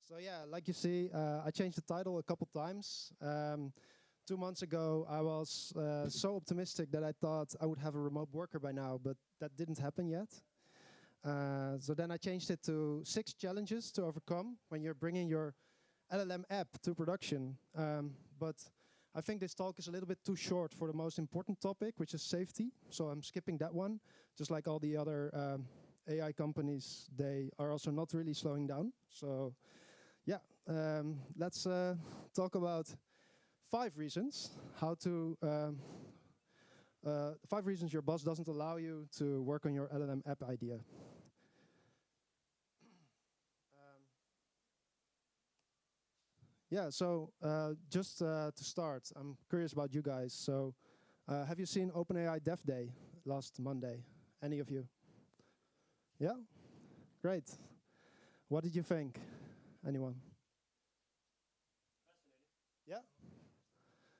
So yeah, like you see, I changed the title a couple times. 2 months ago, I was so optimistic that I thought I would have a remote worker by now, but that didn't happen yet. So then I changed it to 6 challenges to overcome when you're bringing your LLM app to production. But I think this talk is a little bit too short for the most important topic, which is safety. So I'm skipping that one. Just like all the other AI companies, they are also not really slowing down. So yeah, let's talk about 5 reasons how to 5 reasons your boss doesn't allow you to work on your LLM app idea. Yeah, so just to start, I'm curious about you guys. So have you seen OpenAI Dev Day last Monday? Any of you? Yeah? Great. What did you think? Anyone? Fascinating. Yeah?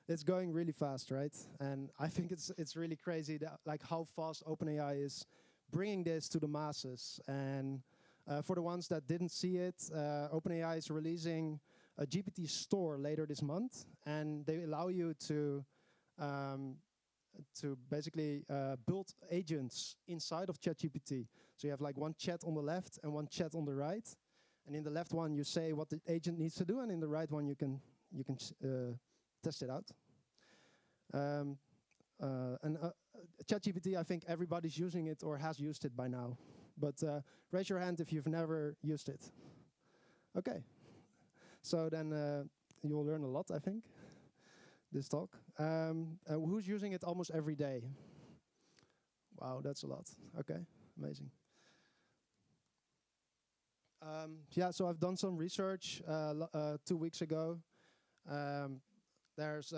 It's going really fast, right? And I think it's really crazy that, like, how fast OpenAI is bringing this to the masses. And for the ones that didn't see it, OpenAI is releasing a GPT store later this month, and they allow you to basically build agents inside of ChatGPT. So you have like one chat on the left and one chat on the right, and in the left one you say what the agent needs to do, and in the right one you can test it out. ChatGPT, I think everybody's using it or has used it by now. But raise your hand if you've never used it. Okay. So then you'll learn a lot, I think, this talk. Who's using it almost every day? Wow, that's a lot. Okay, amazing. Yeah, so I've done some research 2 weeks ago. There's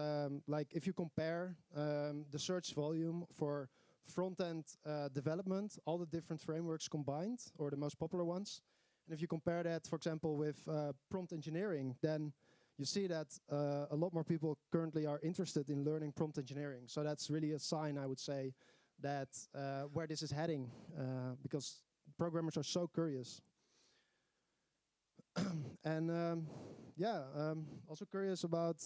like, if you compare the search volume for front-end development, all the different frameworks combined, or the most popular ones, and if you compare that, for example, with prompt engineering, then you see that a lot more people currently are interested in learning prompt engineering. So that's really a sign, I would say, that where this is heading, because programmers are so curious. And yeah, also curious about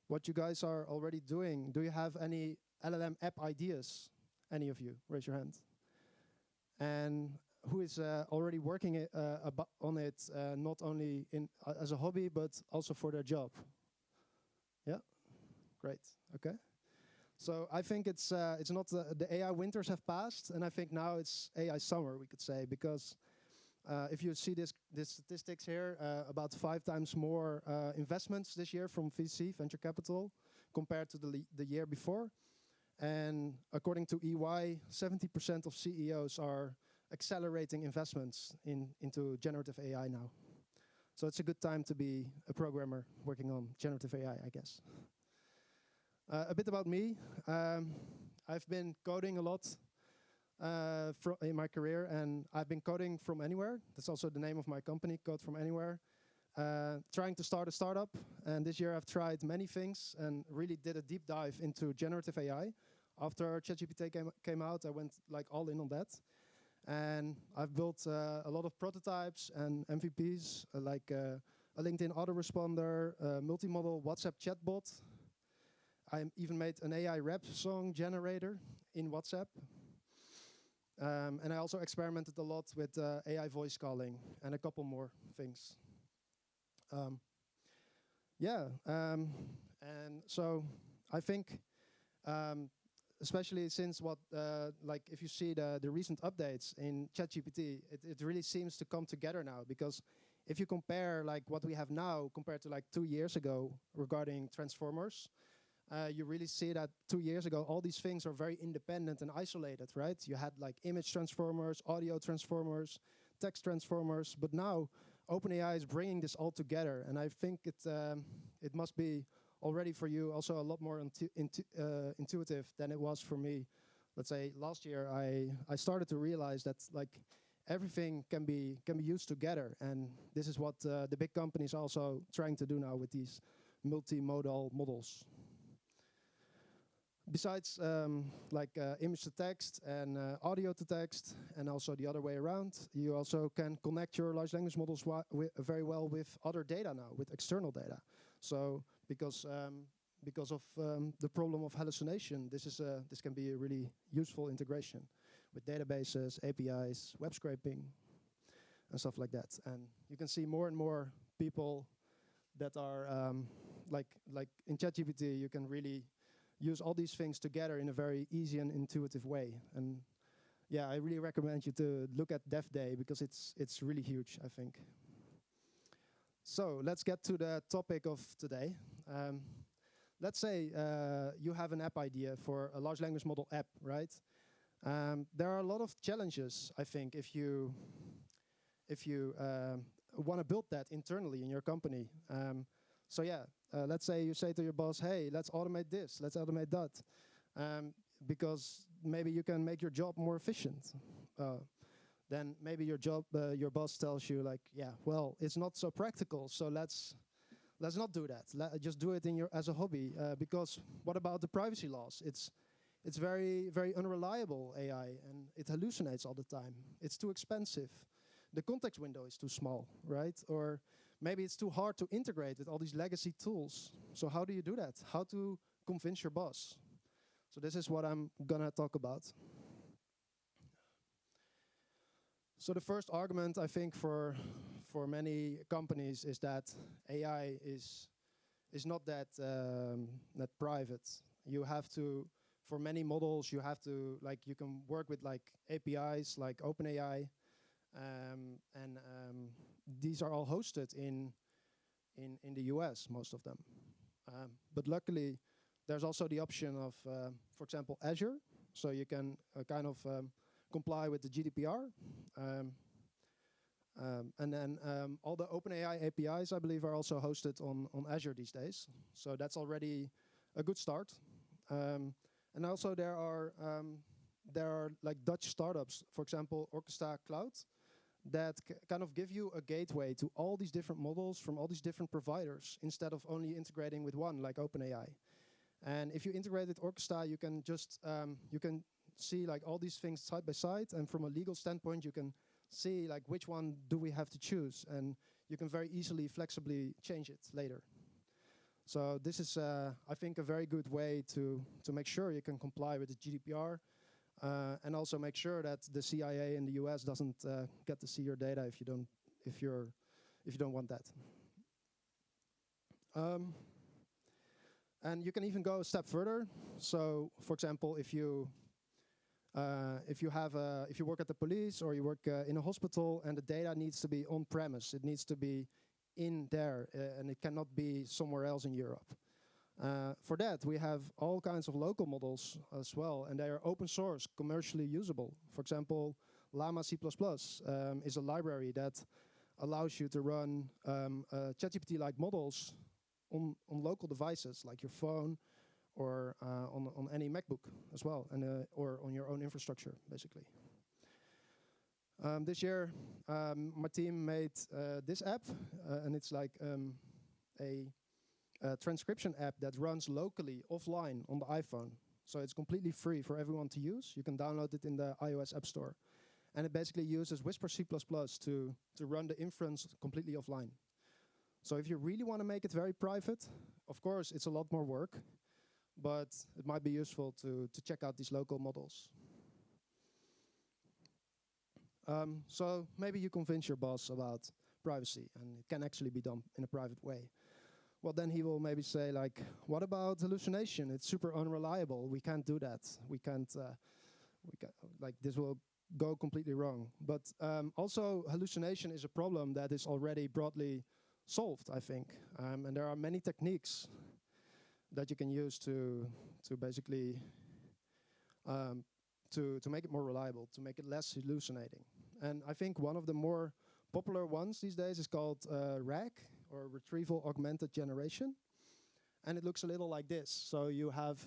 what you guys are already doing. Do you have any LLM app ideas? Any of you? Raise your hand. And who is already working on it, not only as a hobby, but also for their job? Yeah? Great. Okay. So I think it's not the AI winters have passed, and I think now it's AI summer, we could say, because if you see the statistics here, about 5 times more investments this year from VC, venture capital, compared to the year before. And according to EY, 70% of CEOs are accelerating investments into generative AI now. So it's a good time to be a programmer working on generative AI, I guess. A bit about me. I've been coding a lot in my career, and I've been coding from anywhere. That's also the name of my company, Code From Anywhere. Trying to start a startup, and this year I've tried many things and really did a deep dive into generative AI. After ChatGPT came out, I went like all in on that. And I've built a lot of prototypes and MVPs, like a LinkedIn autoresponder, a multimodal WhatsApp chatbot. I even made an AI rap song generator in WhatsApp. And I also experimented a lot with AI voice calling and a couple more things. And so I think, especially since like if you see the recent updates in ChatGPT, it really seems to come together now, because if you compare like what we have now compared to like 2 years ago regarding transformers, you really see that 2 years ago, all these things are very independent and isolated, right? You had like image transformers, audio transformers, text transformers, but now OpenAI is bringing this all together, and I think it must be already for you also a lot more intuitive than it was for me. Let's say last year, I started to realize that like everything can be used together, and this is what the big companies are also trying to do now with these multimodal models. Besides like image to text and audio to text, and also the other way around, you also can connect your large language models very well with other data now, with external data. So because of the problem of hallucination, this can be a really useful integration with databases, APIs, web scraping, and stuff like that. And you can see more and more people that are like in ChatGPT, you can really use all these things together in a very easy and intuitive way. And yeah, I really recommend you to look at Dev Day because it's really huge, I think. So let's get to the topic of today. Let's say you have an app idea for a large language model app, right? There are a lot of challenges, I think, if you want to build that internally in your company. So yeah, let's say you say to your boss, hey, let's automate this, let's automate that, because maybe you can make your job more efficient. Then maybe your boss tells you like, yeah, well, it's not so practical, so let's not do that. Just do it as a hobby, because what about the privacy laws? It's very, very unreliable AI, and it hallucinates all the time. It's too expensive. The context window is too small, right? Or maybe it's too hard to integrate with all these legacy tools. So how do you do that? How to convince your boss? So this is what I'm gonna talk about. So the first argument, I think, for many companies is that AI is not that private. You have to, for many models, you have to, like, you can work with like APIs like OpenAI, and these are all hosted in the US, most of them. But luckily, there's also the option of, for example, Azure. So you can kind of comply with the GDPR. And then all the OpenAI APIs, I believe, are also hosted on Azure these days. So that's already a good start. And also there are like Dutch startups, for example, Orchestra Cloud, that kind of give you a gateway to all these different models from all these different providers instead of only integrating with one, like OpenAI. And if you integrate with Orchestra, you can just you can see like all these things side by side, and from a legal standpoint, you can see like which one do we have to choose, and you can very easily, flexibly change it later. So this is, I think, a very good way to make sure you can comply with the GDPR, and also make sure that the CIA in the US doesn't get to see your data if you don't want that. And you can even go a step further. So, for example, if you work at the police or you work in a hospital and the data needs to be on premise, it needs to be in there, and it cannot be somewhere else in Europe. For that, we have all kinds of local models as well, and they are open source, commercially usable. For example, Llama C++ is a library that allows you to run ChatGPT-like models on local devices, like your phone, or on any MacBook as well, and or on your own infrastructure, basically. This year, my team made this app, and it's like a transcription app that runs locally offline on the iPhone. So it's completely free for everyone to use. You can download it in the iOS App Store. And it basically uses Whisper C++ to run the inference completely offline. So if you really want to make it very private, of course, it's a lot more work, but it might be useful to check out these local models. So maybe you convince your boss about privacy, and it can actually be done in a private way. Well, then he will maybe say, like, what about hallucination? It's super unreliable. We can't do that. We can't, like, this will go completely wrong. But also, hallucination is a problem that is already broadly solved, I think. And there are many techniques that you can use to basically to make it more reliable, to make it less hallucinating. And I think one of the more popular ones these days is called RAG, or Retrieval Augmented Generation. And it looks a little like this. So you have,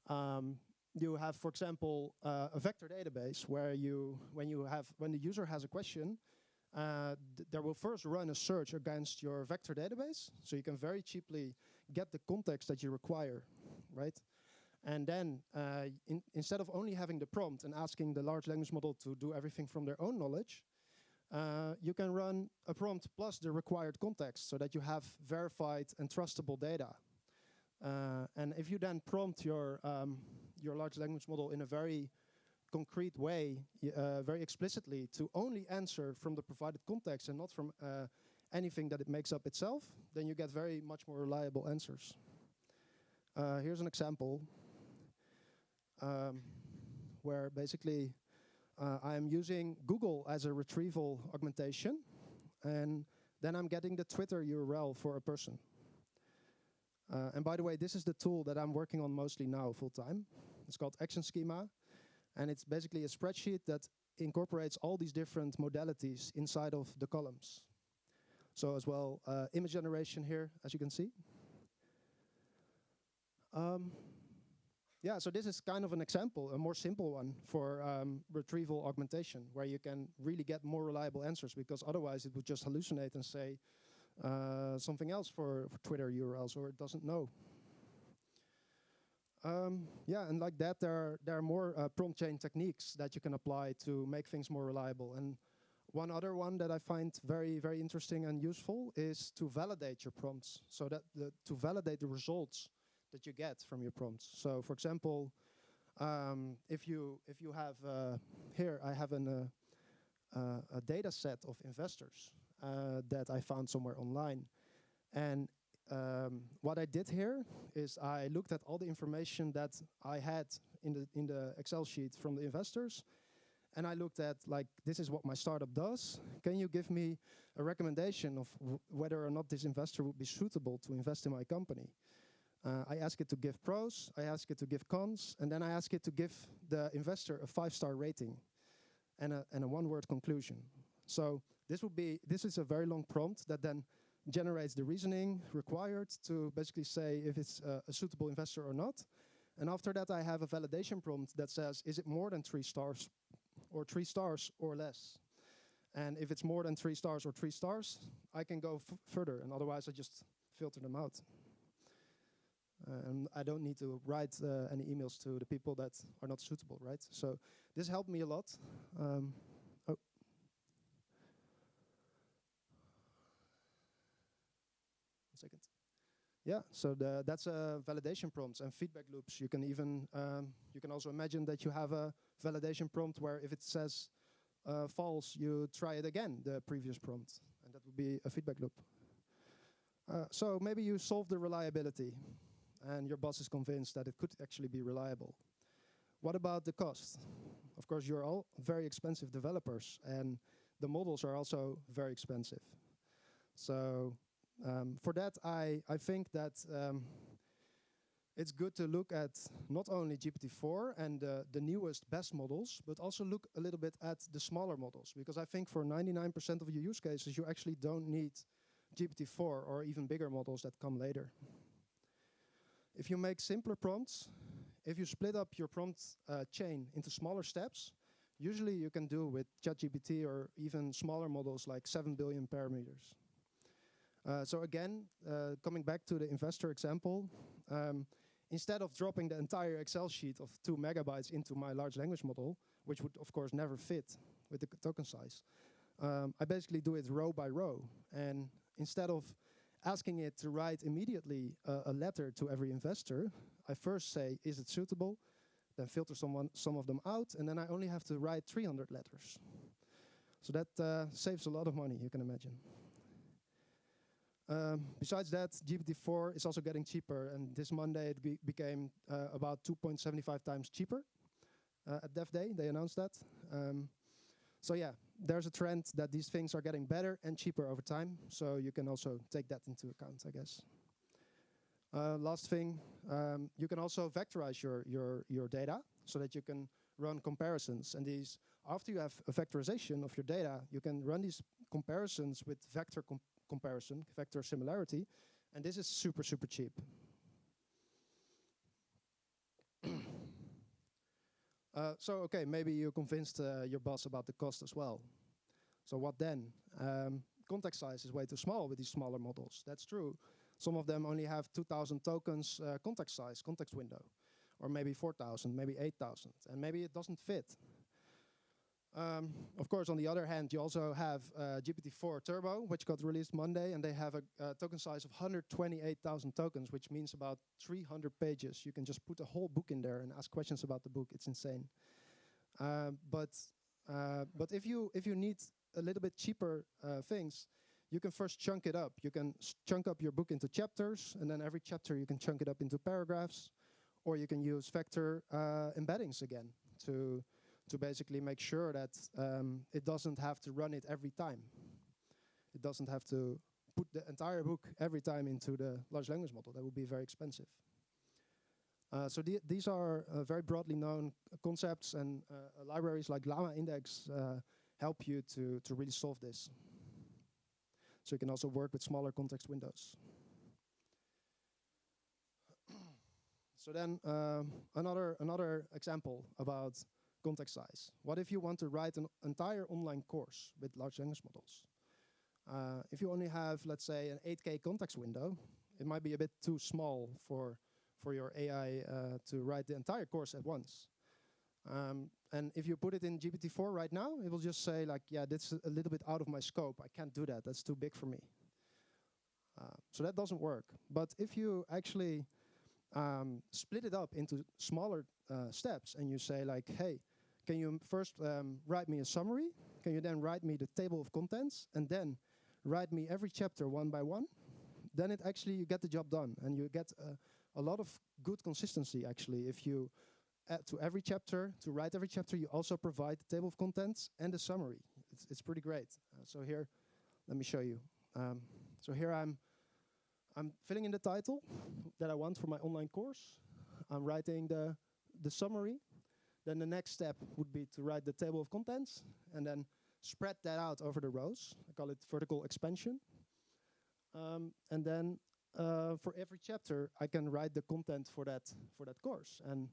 for example, a vector database where when the user has a question, there will first run a search against your vector database, so you can very cheaply get the context that you require, right? And then instead of only having the prompt and asking the large language model to do everything from their own knowledge, you can run a prompt plus the required context so that you have verified and trustable data. And if you then prompt your large language model in a very concrete way, very explicitly, to only answer from the provided context and not from anything that it makes up itself, then you get very much more reliable answers. Here's an example where basically I am using Google as a retrieval augmentation, and then I'm getting the Twitter URL for a person. And by the way, this is the tool that I'm working on mostly now full-time. It's called Action Schema, and it's basically a spreadsheet that incorporates all these different modalities inside of the columns. So as well, image generation here, as you can see. Yeah, so this is kind of an example, a more simple one for retrieval augmentation, where you can really get more reliable answers, because otherwise it would just hallucinate and say something else for Twitter URLs, or it doesn't know. Yeah, and like that, there are more prompt chain techniques that you can apply to make things more reliable. And one other one that I find very, very interesting and useful is to validate your prompts, so that to validate the results that you get from your prompts. So, for example, if you have here, I have a data set of investors that I found somewhere online, and what I did here is I looked at all the information that I had in the Excel sheet from the investors, and I looked at, like, this is what my startup does. Can you give me a recommendation of whether or not this investor would be suitable to invest in my company? I ask it to give pros, I ask it to give cons, and then I ask it to give the investor a 5-star rating and a one-word conclusion. So this is a very long prompt that then generates the reasoning required to basically say if it's a suitable investor or not. And after that, I have a validation prompt that says, is it more than 3 stars, or 3 stars or less? And if it's more than 3 stars or 3 stars, I can go further, and otherwise I just filter them out. And I don't need to write any emails to the people that are not suitable, right? So this helped me a lot. Oh. One second. Yeah, so that's validation prompts and feedback loops. You can even, you can also imagine that you have a validation prompt where if it says false, you try it again, the previous prompt. And that would be a feedback loop. So maybe you solve the reliability, and your boss is convinced that it could actually be reliable. What about the cost? Of course, you're all very expensive developers, and the models are also very expensive. So for that, I think that it's good to look at not only GPT-4 and the newest, best models, but also look a little bit at the smaller models, because I think for 99% of your use cases, you actually don't need GPT-4 or even bigger models that come later. If you make simpler prompts, if you split up your prompt chain into smaller steps, usually you can do with ChatGPT or even smaller models like 7 billion parameters. So again, coming back to the investor example, instead of dropping the entire Excel sheet of 2 megabytes into my large language model, which would of course never fit with the token size, I basically do it row by row. And instead of asking it to write immediately a letter to every investor, I first say, is it suitable? Then filter some of them out, and then I only have to write 300 letters. So that saves a lot of money, you can imagine. Besides that, GPT-4 is also getting cheaper, and this Monday it became about 2.75 times cheaper. At Dev Day, they announced that. So yeah, there's a trend that these things are getting better and cheaper over time, so you can also take that into account, I guess. Last thing, you can also vectorize your data so that you can run comparisons. And these, after you have a vectorization of your data, you can run these comparisons with vector comparison, vector similarity, and this is super, super cheap. So, okay, maybe you convinced your boss about the cost as well. So what then? Context size is way too small with these smaller models. That's true. Some of them only have 2,000 tokens context size, context window. or maybe 4,000, maybe 8,000, and maybe it doesn't fit. Of course, on the other hand, you also have GPT-4 Turbo, which got released Monday, and they have a token size of 128,000 tokens, which means about 300 pages. You can just put a whole book in there and ask questions about the book. It's insane. But if you need a little bit cheaper things, you can first chunk it up. You can chunk up your book into chapters, and then every chapter you can chunk it up into paragraphs, or you can use vector embeddings again to basically make sure that it doesn't have to run it every time. It doesn't have to put the entire book every time into the large language model. That would be very expensive. So these are very broadly known concepts, and libraries like Llama Index help you to really solve this. So you can also work with smaller context windows. So then another example about context size. What if you want to write an entire online course with large language models? If you only have, let's say, an 8K context window, it might be a bit too small for your AI to write the entire course at once. And if you put it in GPT-4 right now, it will just say, like, yeah, that's a little bit out of my scope. I can't do that. That's too big for me. So that doesn't work. But if you actually split it up into smaller steps, and you say, like, hey, can you first write me a summary? Can you then write me the table of contents? And then write me every chapter one by one? Then it actually, you get the job done. And you get a lot of good consistency, actually. If you add to every chapter, to write every chapter, you also provide the table of contents and the summary. It's pretty great. So here, let me show you. So here I'm filling in the title that I want for my online course. I'm writing the summary. Then the next step would be to write the table of contents and then spread that out over the rows. I call it vertical expansion. And then for every chapter, I can write the content for that course. And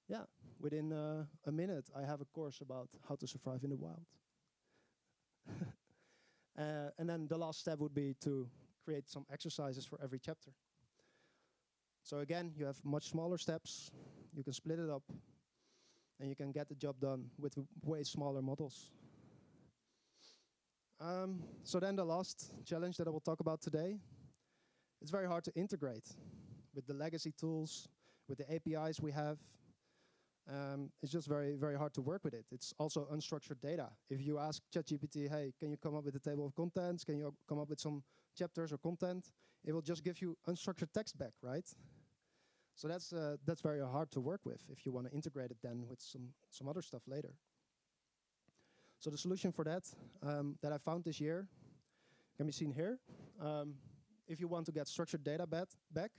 yeah, within a minute, I have a course about how to survive in the wild. And then the last step would be to create some exercises for every chapter. So again, you have much smaller steps. You can split it up, and you can get the job done with way smaller models. So then the last challenge that I will talk about today, it's very hard to integrate with the legacy tools, with the APIs we have. It's just very, very hard to work with it. It's also unstructured data. If you ask ChatGPT, hey, can you come up with a table of contents? Can you come up with some chapters or content? It will just give you unstructured text back, right? So that's very hard to work with if you want to integrate it then with some other stuff later. So the solution for that that I found this year can be seen here. If you want to get structured data back,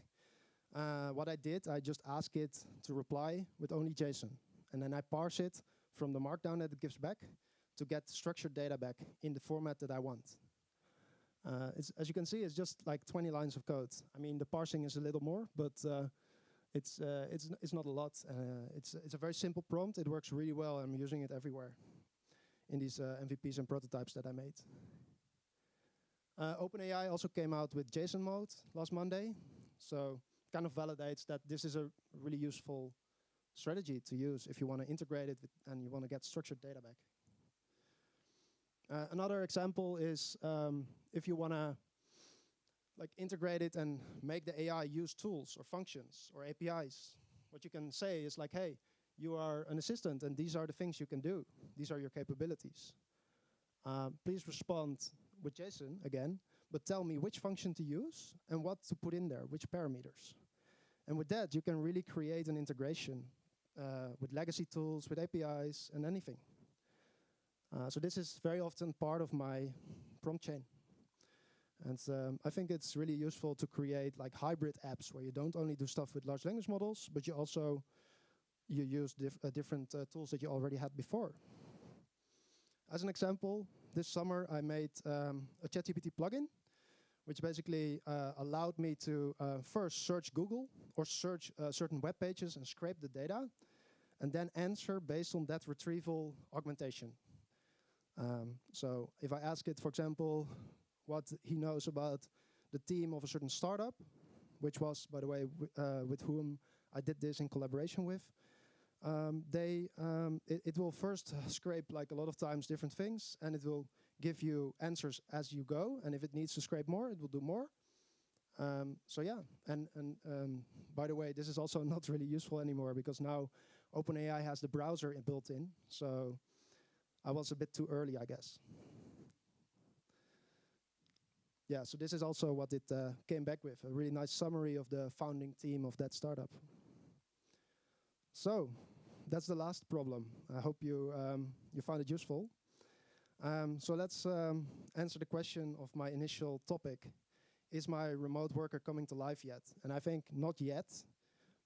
what I did, I just asked it to reply with only JSON. And then I parse it from the markdown that it gives back to get structured data back in the format that I want. As you can see, it's just like 20 lines of code. I mean, the parsing is a little more, but it's not a lot. It's a very simple prompt. It works really well. I'm using it everywhere in these MVPs and prototypes that I made. OpenAI also came out with JSON mode last Monday. So kind of validates that this is a really useful strategy to use if you want to integrate it with, and you want to get structured data back. Another example is if you want to like integrate it and make the AI use tools or functions or APIs. What you can say is like, hey, you are an assistant and these are the things you can do. These are your capabilities. Please respond with JSON again, but tell me which function to use and what to put in there, which parameters. And with that, you can really create an integration with legacy tools, with APIs, and anything. So this is very often part of my prompt chain. And I think it's really useful to create like hybrid apps where you don't only do stuff with large language models, but you also use different tools that you already had before. As an example, this summer I made a ChatGPT plugin, which basically allowed me to first search Google or search certain web pages and scrape the data, and then answer based on that retrieval augmentation. So if I ask it, for example, what he knows about the team of a certain startup, which was, by the way, with whom I did this in collaboration with. It will first scrape like a lot of times different things, and it will give you answers as you go. And if it needs to scrape more, it will do more. So yeah, and by the way, this is also not really useful anymore because now OpenAI has the browser built in. So I was a bit too early, I guess. Yeah, so this is also what it came back with, a really nice summary of the founding team of that startup. So that's the last problem. I hope you found it useful. So let's answer the question of my initial topic. Is my remote worker coming to life yet? And I think not yet,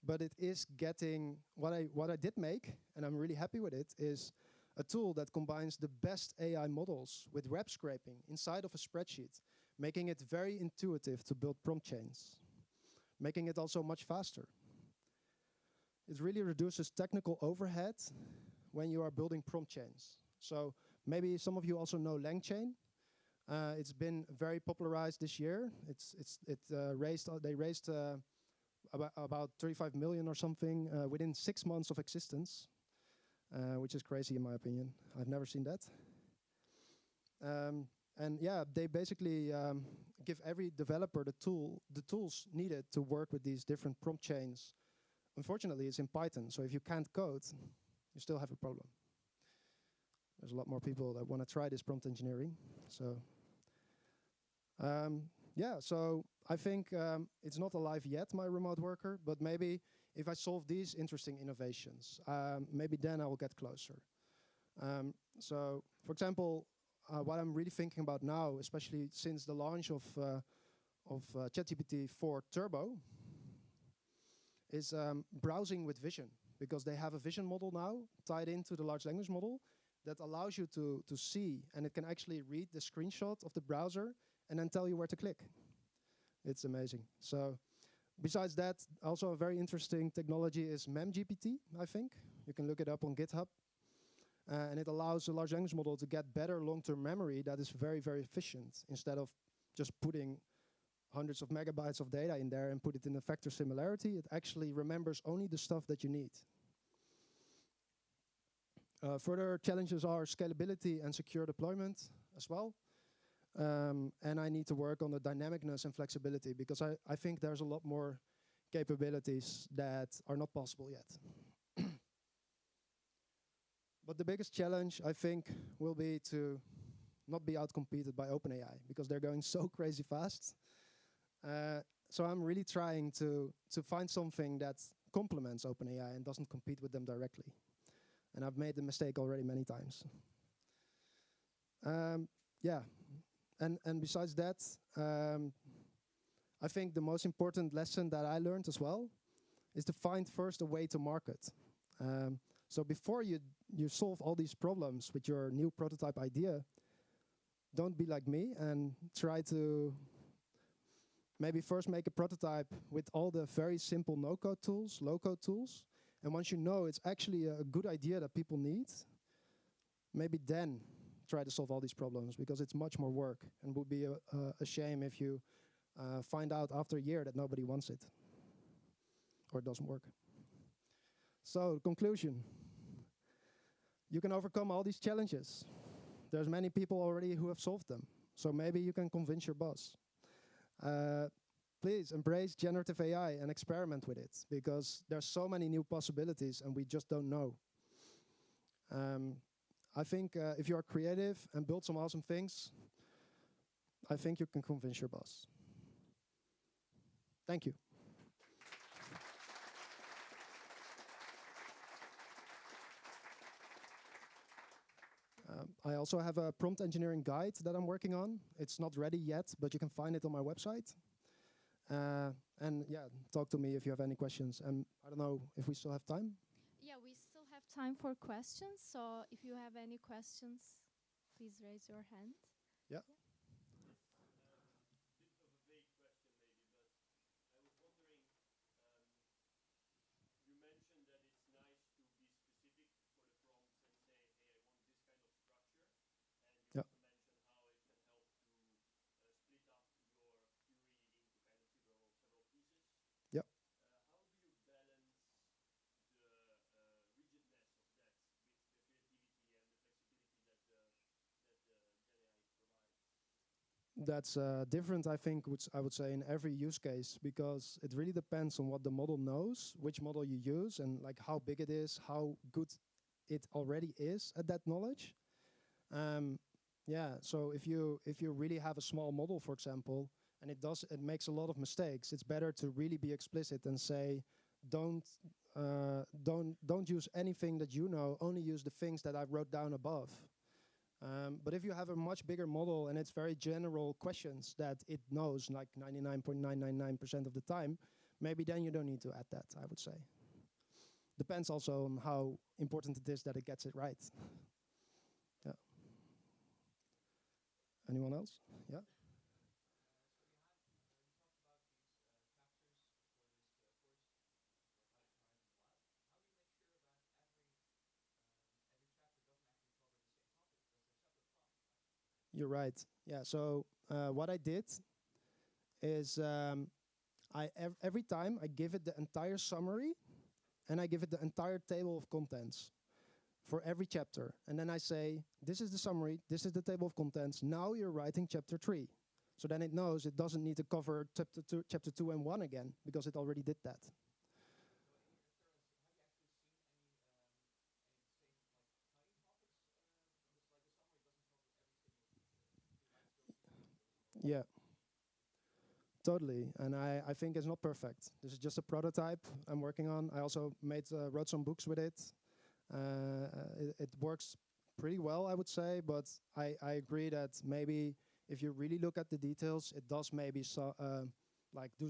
but it is getting, what I did make, and I'm really happy with it, is a tool that combines the best AI models with web scraping inside of a spreadsheet, making it very intuitive to build prompt chains, making it also much faster. It really reduces technical overhead when you are building prompt chains. So maybe some of you also know LangChain. It's been very popularized this year. They raised about 35 million or something within 6 months of existence, which is crazy in my opinion. I've never seen that. And yeah, they basically give every developer the tools needed to work with these different prompt chains. Unfortunately, it's in Python, so if you can't code, you still have a problem. There's a lot more people that want to try this prompt engineering. So yeah, so I think it's not alive yet, my remote worker, but maybe if I solve these interesting innovations, maybe then I will get closer. So for example, what I'm really thinking about now, especially since the launch of ChatGPT 4 Turbo, is browsing with vision, because they have a vision model now tied into the large language model that allows you to see, and it can actually read the screenshot of the browser and then tell you where to click. It's amazing. So besides that, also a very interesting technology is MemGPT, I think. You can look it up on GitHub. And it allows a large language model to get better long-term memory that is very, very efficient, instead of just putting hundreds of megabytes of data in there and put it in a vector similarity. It actually remembers only the stuff that you need. Further challenges are scalability and secure deployment as well. And I need to work on the dynamicness and flexibility, because I think there's a lot more capabilities that are not possible yet. But the biggest challenge, I think, will be to not be outcompeted by OpenAI, because they're going so crazy fast. So I'm really trying to find something that complements OpenAI and doesn't compete with them directly. And I've made the mistake already many times. Yeah, and besides that, I think the most important lesson that I learned as well is to find first a way to market. So before you solve all these problems with your new prototype idea, don't be like me and try to maybe first make a prototype with all the very simple no-code tools, low-code tools. And once you know it's actually a good idea that people need, maybe then try to solve all these problems, because it's much more work and would be a shame if you find out after a year that nobody wants it or it doesn't work. So, conclusion. You can overcome all these challenges. There's many people already who have solved them. So maybe you can convince your boss. Please embrace generative AI and experiment with it, because there's so many new possibilities and we just don't know. I think if you are creative and build some awesome things, I think you can convince your boss. Thank you. I also have a prompt engineering guide that I'm working on. It's not ready yet, but you can find it on my website. And yeah, talk to me if you have any questions. And I don't know if we still have time. Yeah, we still have time for questions. So if you have any questions, please raise your hand. Yeah. That's different, I think, which I would say in every use case, because it really depends on what the model knows, which model you use, and like how big it is, how good it already is at that knowledge. Yeah, so if you really have a small model, for example, and it makes a lot of mistakes, it's better to really be explicit and say, don't don't use anything that you know, only use the things that I wrote down above. But if you have a much bigger model and it's very general questions that it knows like 99.999% of the time, maybe then you don't need to add that, I would say. Depends also on how important it is that it gets it right. Yeah. Anyone else? Yeah. You're right. Yeah. So what I did is every time I give it the entire summary and I give it the entire table of contents for every chapter. And then I say, this is the summary, this is the table of contents. Now you're writing chapter 3. So then it knows it doesn't need to cover chapter 2 and 1 again because it already did that. Yeah, totally. And I think it's not perfect. This is just a prototype I'm working on. I also wrote some books with it. It works pretty well, I would say, but I agree that maybe if you really look at the details, it does maybe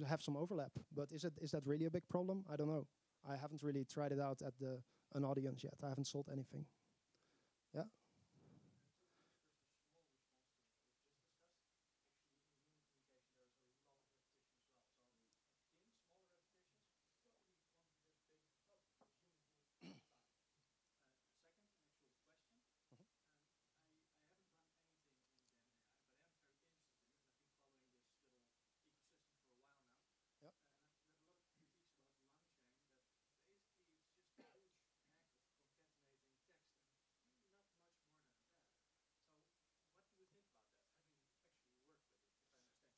have some overlap. But is that really a big problem? I don't know. I haven't really tried it out at an audience yet. I haven't sold anything. Yeah.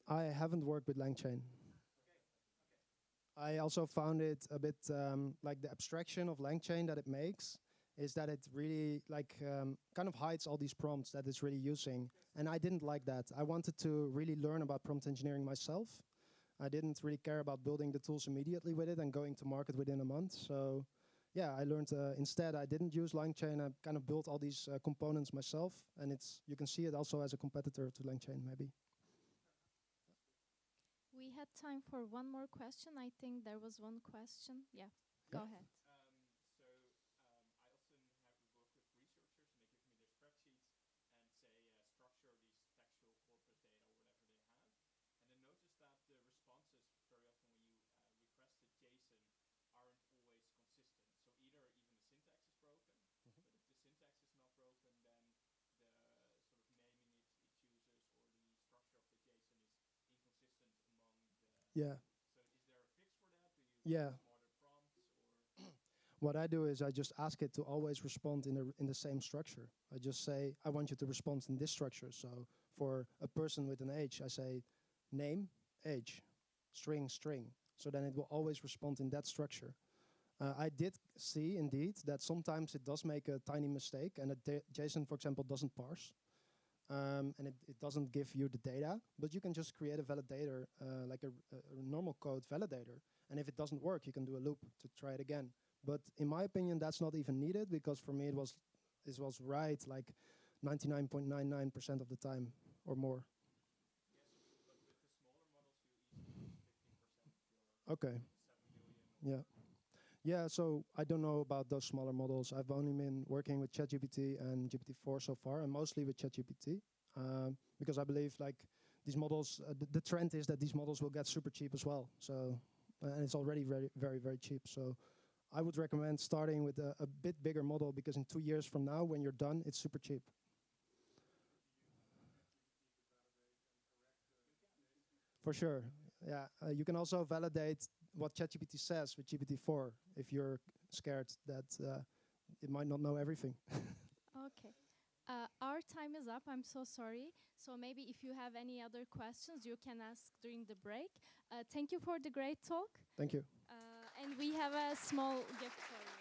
I haven't worked with LangChain. I also found it a bit like the abstraction of LangChain that it makes is that it really kind of hides all these prompts that it's really using. And I didn't like that. I wanted to really learn about prompt engineering myself. I didn't really care about building the tools immediately with it and going to market within a month. So yeah, I learned instead I didn't use LangChain. I kind of built all these components myself. And you can see it also as a competitor to LangChain maybe. We had time for one more question. I think there was one question. Yeah, go ahead. Yeah. Yeah. What I do is I just ask it to always respond in the same structure. I just say, I want you to respond in this structure. So for a person with an age, I say name, age, string, string. So then it will always respond in that structure. I did see indeed that sometimes it does make a tiny mistake and JSON, for example, doesn't parse. And it doesn't give you the data, but you can just create a validator, like a normal code validator. And if it doesn't work, you can do a loop to try it again. But in my opinion, that's not even needed because for me it was right like 99.99% of the time or more. Okay. Yeah. Yeah, so I don't know about those smaller models. I've only been working with ChatGPT and GPT-4 so far, and mostly with ChatGPT, because I believe like these models, the trend is that these models will get super cheap as well. So, and it's already very, very, very cheap. So I would recommend starting with a bit bigger model because in 2 years from now, when you're done, it's super cheap. For sure. Yeah, you can also validate what ChatGPT says with GPT-4 if you're scared that it might not know everything. Okay. Our time time is up. I'm so sorry. So maybe if you have any other questions, you can ask during the break. Thank you for the great talk. Thank you. And we have a small gift for you.